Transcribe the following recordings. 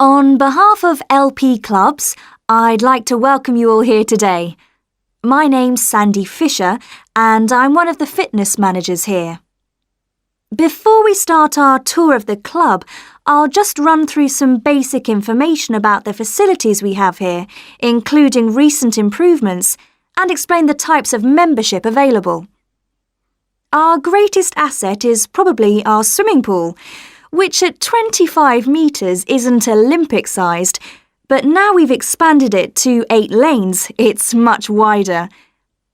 On behalf of LP Clubs, I'd like to welcome you all here today. My name's Sandy Fisher and I'm one of the fitness managers here. Before we start our tour of the club, I'll just run through some basic information about the facilities we have here, including recent improvements, and explain the types of membership available. Our greatest asset is probably our swimming pool, which at 25 metres isn't Olympic-sized, but now we've expanded it to 8 lanes, it's much wider.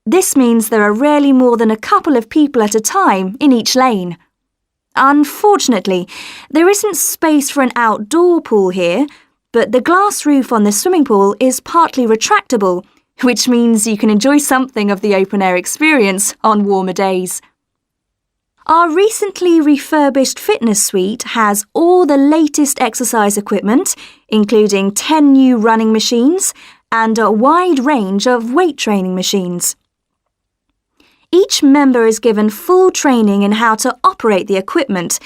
This means there are rarely more than a couple of people at a time in each lane. Unfortunately, there isn't space for an outdoor pool here, but the glass roof on the swimming pool is partly retractable, which means you can enjoy something of the open-air experience on warmer days. Our recently refurbished fitness suite has all the latest exercise equipment, including 10 new running machines and a wide range of weight training machines. Each member is given full training in how to operate the equipment,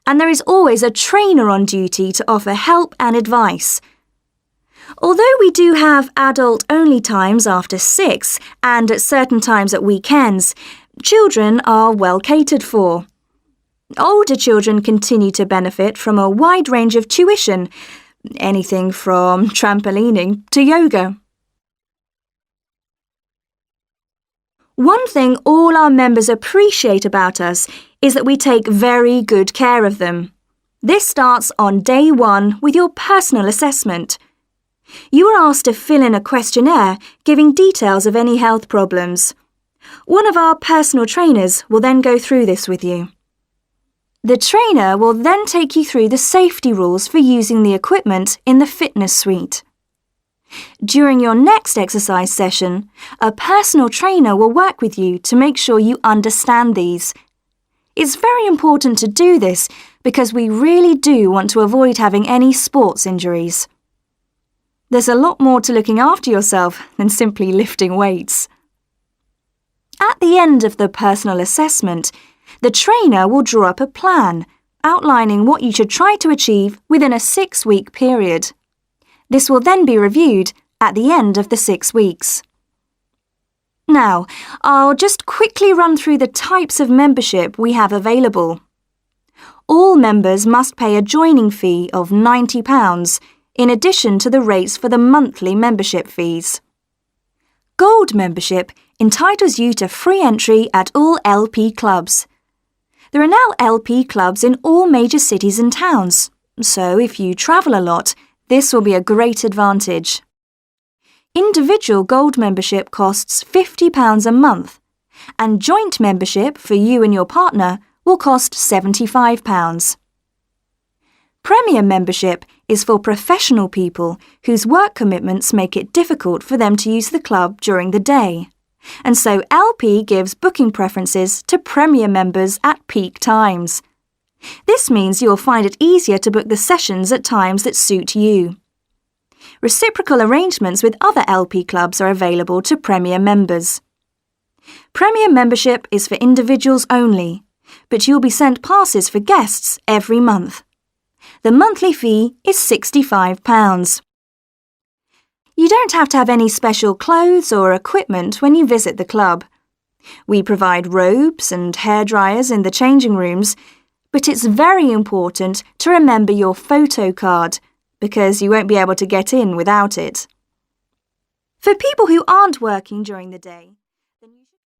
and there is always a trainer on duty to offer help and advice. Although we do have adult-only times after 6 and at certain times at weekends, children are well catered for. Older children continue to benefit from a wide range of tuition, anything from trampolining to yoga. One thing all our members appreciate about us is that we take very good care of them. This starts on day 1 with your personal assessment. You are asked to fill in a questionnaire giving details of any health problems. One of our personal trainers will then go through this with you. The trainer will then take you through the safety rules for using the equipment in the fitness suite. During your next exercise session, a personal trainer will work with you to make sure you understand these. It's very important to do this because we really do want to avoid having any sports injuries. There's a lot more to looking after yourself than simply lifting weights. At the end of the personal assessment, the trainer will draw up a plan outlining what you should try to achieve within a 6-week period. This will then be reviewed at the end of the 6 weeks. Now, I'll just quickly run through the types of membership we have available. All members must pay a joining fee of £90 in addition to the rates for the monthly membership fees. Gold membership entitles you to free entry at all LP clubs. There are now LP clubs in all major cities and towns, so if you travel a lot, this will be a great advantage. Individual gold membership costs £50 a month, and joint membership for you and your partner will cost £75. Premium membership is for professional people whose work commitments make it difficult for them to use the club during the day, and so LP gives booking preferences to Premier members at peak times. This means you'll find it easier to book the sessions at times that suit you. Reciprocal arrangements with other LP clubs are available to Premier members. Premier membership is for individuals only, but you'll be sent passes for guests every month. The monthly fee is £65. You don't have to have any special clothes or equipment when you visit the club. We provide robes and hairdryers in the changing rooms, but it's very important to remember your photo card because you won't be able to get in without it. For people who aren't working during the day, then you